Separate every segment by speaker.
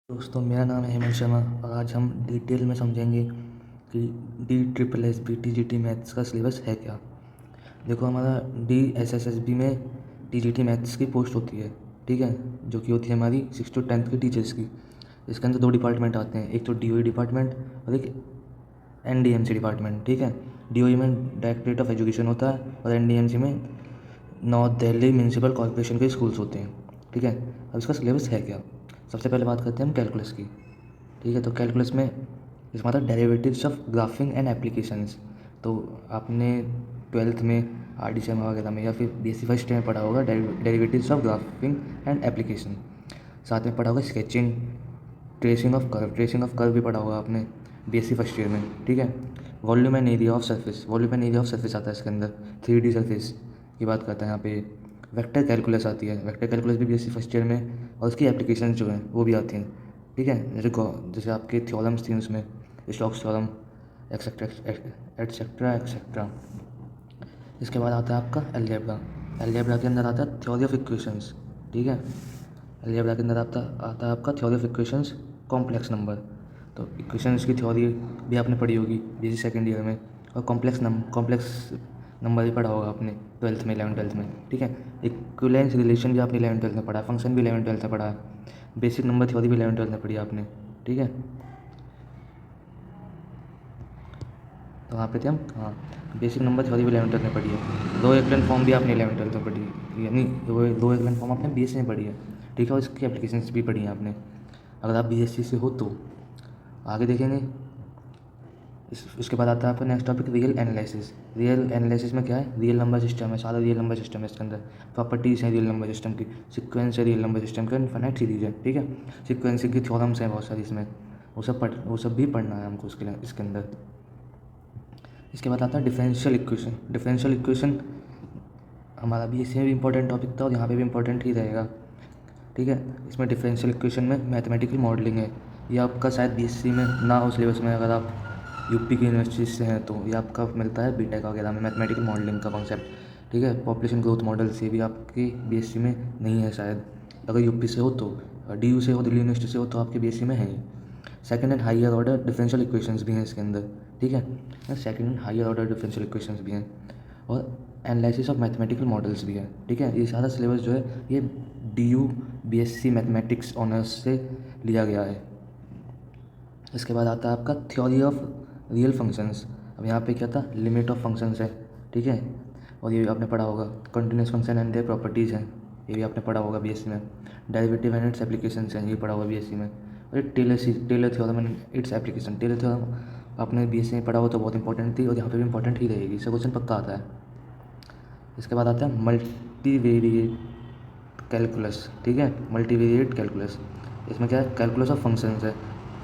Speaker 1: दोस्तों, मेरा नाम है हेमंत शर्मा और आज हम डिटेल में समझेंगे कि DSSSB मैथ्स का सिलेबस है क्या। देखो, हमारा DSSSB में TGT मैथ्स की पोस्ट होती है, ठीक है, जो कि होती है हमारी 6 to 10th की टीचर्स की। इसके अंदर 2 डिपार्टमेंट आते हैं, एक तो DOE डिपार्टमेंट और एक NDMC डिपार्टमेंट, ठीक है। DOE में डायरेक्टरेट ऑफ एजुकेशन होता है और NDMC में नॉर्थ दिल्ली म्यूनसिपल कॉर्पोरेशन के स्कूल्स होते हैं, ठीक है। अब इसका सिलेबस है क्या। सबसे पहले बात करते हैं हम कैलकुलस की, ठीक है। तो कैलकुलस में इसमें आता है derivatives of graphic and applications. तो आपने 12th में RDCM वगैरह में या फिर BSc फर्स्ट में पढ़ा होगा derivatives of graphic and application. साथ में पढ़ा होगा स्केचिंग, ट्रेसिंग ऑफ कर्व भी पढ़ा होगा आपने BSc फर्स्ट ईयर में, ठीक है। Volume and area of surface आता है इसके अंदर। 3D सरफेस की बात करते हैं यहाँ पे। वेक्टर कैलकुलस आती है, वेक्टर कैलकुलस भी BSc फर्स्ट ईयर में, और उसकी एप्लीकेशंस जो हैं वो भी आती हैं, ठीक है। जैसे आपके थ्योरम्स थी उसमें, Stokes theorem etcetera etcetera etcetera. इसके बाद आता है आपका अलजेब्रा के अंदर आता है थ्योरी ऑफ इक्वेशंस, ठीक है। अलजेब्रा के अंदर आता है आपका theory of equations, complex number. तो इक्वेशंस की थ्योरी भी आपने पढ़ी होगी BSc सेकेंड ईयर में, और कॉम्प्लेक्स नंबर भी पढ़ा होगा आपने 12th में, 11th-12th में, ठीक है। इक्विवेलेंस रिलेशन भी आपने 11th-12th में पढ़ा है, फंक्शन भी 11th-12th में पढ़ा है, बेसिक नंबर थ्योरी भी 11th-12th में पढ़ी है आपने, ठीक है। तो वहाँ पे थे हम, हाँ। बेसिक नंबर थ्योरी भी 11th-12th में पढ़ी है। लो एक्लन फॉर्म भी आपने 11th-12th में पढ़ी है, यानी लो एक्लन फॉर्म आपने BSc में पढ़ी है, ठीक है। और इसकी एप्लीकेशंस भी पढ़ी हैं आपने। अगर आप BSc से हो तो आगे देखेंगे। इसके बाद आता है आपका नेक्स्ट टॉपिक रियल एनालिसिस में क्या है, रियल नंबर सिस्टम है, सारा रियल नंबर सिस्टम है। इसके अंदर प्रॉपर्टीज़ हैं रियल नंबर सिस्टम की, सीक्वेंस है रियल नंबर सिस्टम का, इनफाइनाइट सीरीज है, ठीक है। सीक्वेंसिंग की थ्योरम्स हैं बहुत सारी इसमें, वो सब भी पढ़ना है हमको इसके अंदर। इसके बाद आता है डिफरेंशियल इक्वेशन हमारा भी इसमें भी इंपॉर्टेंट टॉपिक था और यहाँ पे भी इंपॉर्टेंट ही रहेगा, ठीक है। इसमें डिफरेंशियल इक्वेशन में मैथमेटिकल मॉडलिंग है। ये आपका शायद BSc में ना हो सिलेबस में, अगर आप यूपी की यूनिवर्सिटी से हैं तो ये आपका मिलता है बीटेक वगैरह में, मैथमेटिकल मॉडलिंग का कॉन्सेप्ट, ठीक है। पॉपुलेशन ग्रोथ मॉडल्स ये भी आपकी BSc में नहीं है शायद। अगर यूपी से हो तो, DU से हो, दिल्ली यूनिवर्सिटी से हो, तो आपके BSc में है। Second and higher order differential equations भी हैं इसके अंदर, ठीक है। Second and higher order differential equations भी हैं और एनालिसिस ऑफ मैथमेटिकल मॉडल्स भी हैं, ठीक है। ये सारा सिलेबस जो है ये DU BSc मैथमेटिक्स ऑनर्स से लिया गया है। इसके बाद आता है आपका थ्योरी ऑफ रियल फंक्शंस। अब यहाँ पे क्या था, लिमिट ऑफ फंक्शंस है, ठीक है। और ये भी आपने पढ़ा होगा। Continuous function and their properties हैं, ये भी आपने पढ़ा होगा BSc में। डेरिवेटिव एंड इट्स एप्लीकेशंस हैं, ये पढ़ा होगा BSc में। और Taylor theorem and its application, Taylor theorem आपने BSc में पढ़ा हो तो बहुत इंपॉर्टेंट थी और यहाँ पे भी इंपॉर्टेंट ही रहेगी, इससे क्वेश्चन पक्का आता है। इसके बाद आता है मल्टीवेरिएट कैलकुलस, ठीक है। मल्टीवेरिएट कैलकुलस, इसमें क्या है, कैलकुलस ऑफ फंक्शंस है,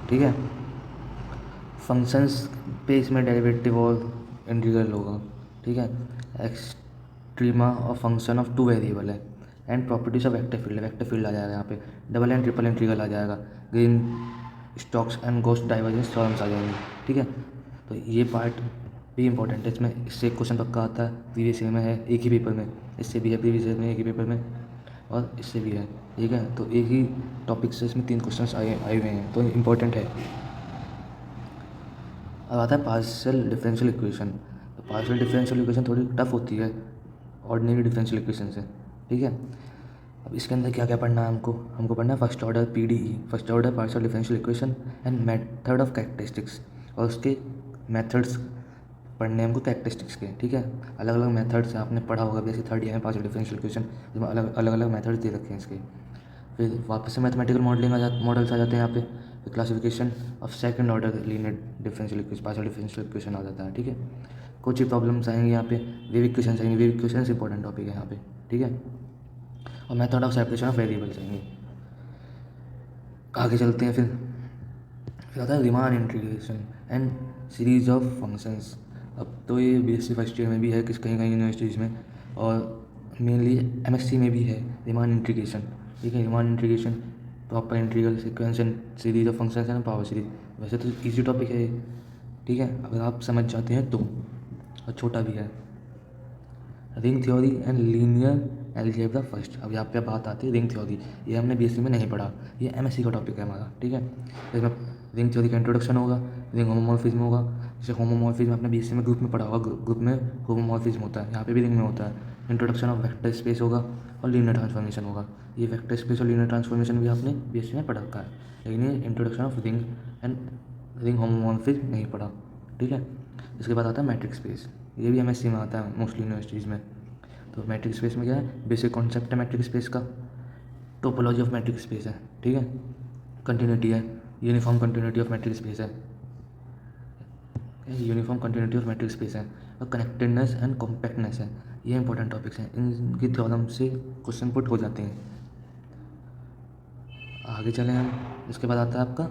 Speaker 1: ठीक है। फंक्शंस पे इसमें डेरिवेटिव और इंटीग्रल होगा, ठीक है। Extrema of function of 2 variable है and properties of vector field आ जाएगा यहाँ पे। डबल एंड ट्रिपल इंटीग्रल आ जाएगा, Green Stokes and Gauss divergence theorems आ जाएंगे, ठीक है। तो ये पार्ट भी इंपॉर्टेंट है, इसमें इससे क्वेश्चन पक्का आता है, प्रीवियस ईयर में है एक ही पेपर में, इससे भी है प्रीवियस ईयर में एक ही पेपर में, और इससे भी है, ठीक है। तो एक ही टॉपिक से इसमें 3 क्वेश्चन आए हुए हैं, तो इंपॉर्टेंट है। अब आता है पार्शियल डिफरेंशियल इक्वेशन। तो पार्शियल डिफरेंशियल इक्वेशन थोड़ी टफ होती है ऑर्डिनरी डिफरेंशियल इक्वेशन से, ठीक है। अब इसके अंदर क्या क्या पढ़ना है हमको पढ़ना है first order PDE, first order partial differential equation and method of characteristics, और उसके मेथड्स पढ़ने हैं हमको कैरेक्टरिस्टिक्स के, ठीक है। अलग अलग मेथड्स आपने पढ़ा होगा जैसे थर्ड ईयर में पार्शियल डिफरेंशियल इक्वेशन, जिसमें अलग अलग मेथड्स दे रखे हैं इसके। फिर वापस से मैथमेटिकल मॉडल्स आ जाते हैं यहाँ पे। फिर classification of second order linear differential equation, partial differential equation आ जाता है, ठीक है। कुछ ही प्रॉब्लम्स आएंगे यहाँ पे, वेव इक्वेशंस आएंगे, वेव इक्वेशंस इंपॉर्टेंट टॉपिक है यहाँ पे, ठीक है। और method of separation of variables आएंगे। आगे चलते हैं। फिर आता है Riemann integration and series of functions. अब तो ये BSc फर्स्ट ईयर में भी है कहीं कहीं यूनिवर्सिटीज़ में, और मेनली MSc में भी है रिमान इंटीग्रेशन, ठीक है। Riemann integration, proper integral, sequence and series of functions and power series. वैसे तो इजी टॉपिक है ये, ठीक है, अगर आप समझ जाते हैं तो, और छोटा भी है। Ring theory and linear algebra first. अब यहाँ पे बात आती है रिंग थ्योरी। ये हमने बीएससी में नहीं पढ़ा, ये एमएससी का टॉपिक है हमारा, ठीक है। इसमें रिंग थ्योरी का इंट्रोडक्शन होगा, रिंग होमोमॉर्फिज्म होगा। जैसे होमोमॉर्फिज्म आपने बीएससी में ग्रुप में पढ़ा होगा, ग्रुप में होमोमॉर्फिज्म होता है, यहाँ पे भी रिंग में होता है। इंट्रोडक्शन ऑफ वेक्टर स्पेस होगा और लीनियर ट्रांसफॉर्मेशन होगा। ये वेक्टर स्पेस और लीनियर ट्रांसफॉर्मेशन भी आपने बीएससी में पढ़ा रखा है, लेकिन ये introduction of ring and ring homomorphism नहीं पढ़ा, ठीक है। इसके बाद आता है मैट्रिक स्पेस, ये भी एमएससी में आता है मोस्टली यूनिवर्सिटीज़ में। तो मैट्रिक स्पेस में क्या है, बेसिक कॉन्सेप्ट है मैट्रिक स्पेस का, टोपोलॉजी ऑफ मैट्रिक स्पेस है, ठीक है। कंटिन्यूटी है, uniform continuity of metric space है, uniform continuity of metric space है, और कनेक्टेडनेस एंड कॉम्पैक्टनेस है। ये इंपॉर्टेंट टॉपिक्स हैं, इनकी थ्योरम से क्वेश्चन पुट हो जाते हैं। आगे चलें हम। इसके बाद आता है आपका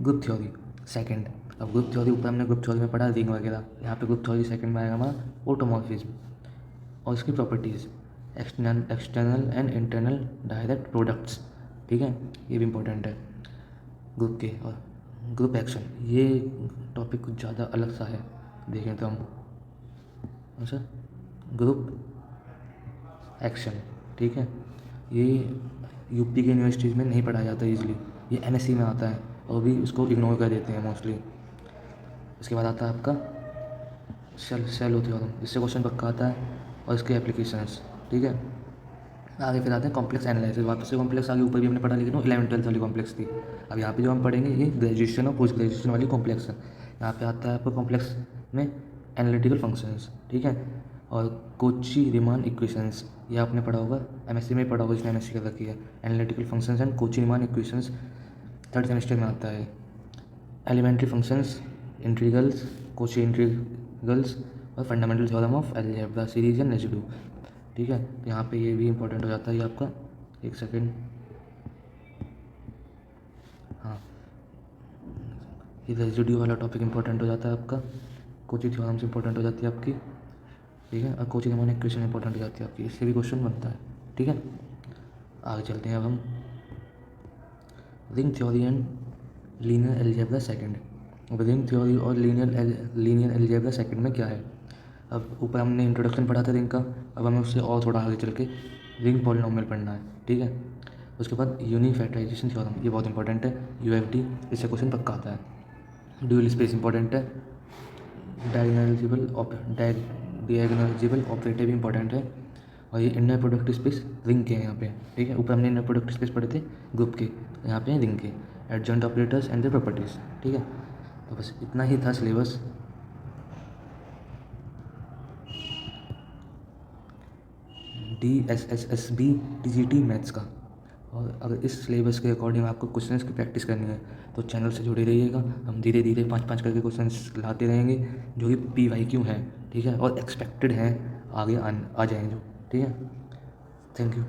Speaker 1: ग्रुप थ्योरी सेकंड। अब ग्रुप थ्योरी ऊपर हमने ग्रुप थ्योरी में पढ़ा रिंग वगैरह, यहाँ पे ग्रुप थ्योरी सेकंड में आएगा हमारा ऑटोमॉर्फिज्म और इसकी properties, external and internal direct products, ठीक है। ये भी इंपॉर्टेंट है ग्रुप के। और ग्रुप एक्शन, ये टॉपिक कुछ ज़्यादा अलग सा है, देखें तो हम। अच्छा, ग्रुप एक्शन, ठीक है। ये यूपी के यूनिवर्सिटीज़ में नहीं पढ़ाया जाता ईजिली, ये एमएससी में आता है और भी उसको इग्नोर कर देते हैं मोस्टली। इसके बाद आता है आपका सेल थ्योरम, इससे क्वेश्चन पक्का आता है और इसके एप्लीकेशंस, ठीक है। आगे फिर आते हैं कॉम्प्लेक्स एनालिसिस। वापस से कॉम्प्लेक्स आगे ऊपर भी हमने पढ़ा, लेकिन वो 11th-12th वाली कॉम्प्लेक्स थी। अब यहाँ पे जो हम पढ़ेंगे ये ग्रेजुएशन और पोस्ट ग्रेजुएशन वाली कॉम्प्लेक्स है। यहाँ पे आता है आपको कॉम्प्लेक्स में एनालिटिकल फंक्शंस, ठीक है, और कोची रीमान इक्वेशंस, ये आपने पढ़ा होगा, एमएससी में पढ़ा होगा, इसने एमएससी कर रखी है। Analytical functions and Cauchy Riemann equations 3rd semester में आता है। Elementary functions, integrals, Cauchy integrals और fundamental theorem of algebra series and residue, ठीक है। तो यहाँ पे ये भी इंपॉर्टेंट हो जाता है, ये आपका, एक सेकेंड, हाँ, ये रेसिड्यू वाला टॉपिक इंपॉर्टेंट हो जाता है आपका, कोची थ्योरम्स इंपॉर्टेंट हो जाती है आपकी, ठीक है, और कोची रीमान इक्वेशन इंपॉर्टेंट हो जाती है आपकी, इससे भी क्वेश्चन बनता है, ठीक है। आगे चलते हैं अब हम ring theory and linear algebra second. अब रिंग थ्योरी और लीनियर अलजेब्रा सेकंड में क्या है। अब ऊपर हमने इंट्रोडक्शन पढ़ा था रिंग का, अब हमें उससे और थोड़ा आगे चल के रिंग पॉलिनॉमियल पढ़ना है, ठीक है। उसके बाद यूनिफैक्टराइजेशन थ्योरम, ये बहुत इंपॉर्टेंट है, यूएफडी, इससे क्वेश्चन पक्का आता है। ड्यूअल स्पेस इंपॉर्टेंट है, डायगोनलाइजेबल ऑपरेटर भी इंपॉर्टेंट है, और ये इनर प्रोडक्ट स्पेस रिंग के हैं यहाँ पे, ठीक है। ऊपर हमने इनर प्रोडक्ट स्पेस पढ़े थे ग्रुप के, यहाँ पे हैं रिंग के, adjoint operators and their properties, ठीक है। तो बस इतना ही था सिलेबस। DSSSB TGT मैथ्स का। और अगर इस सिलेबस के अकॉर्डिंग आपको क्वेश्चंस की प्रैक्टिस करनी है तो चैनल से जुड़े रहिएगा, हम धीरे धीरे 5-5 करके क्वेश्चंस लाते रहेंगे जो कि PYQ हैं, ठीक है, और एक्सपेक्टेड हैं, आगे आ जाएंगे जो, ठीक है। Thank you.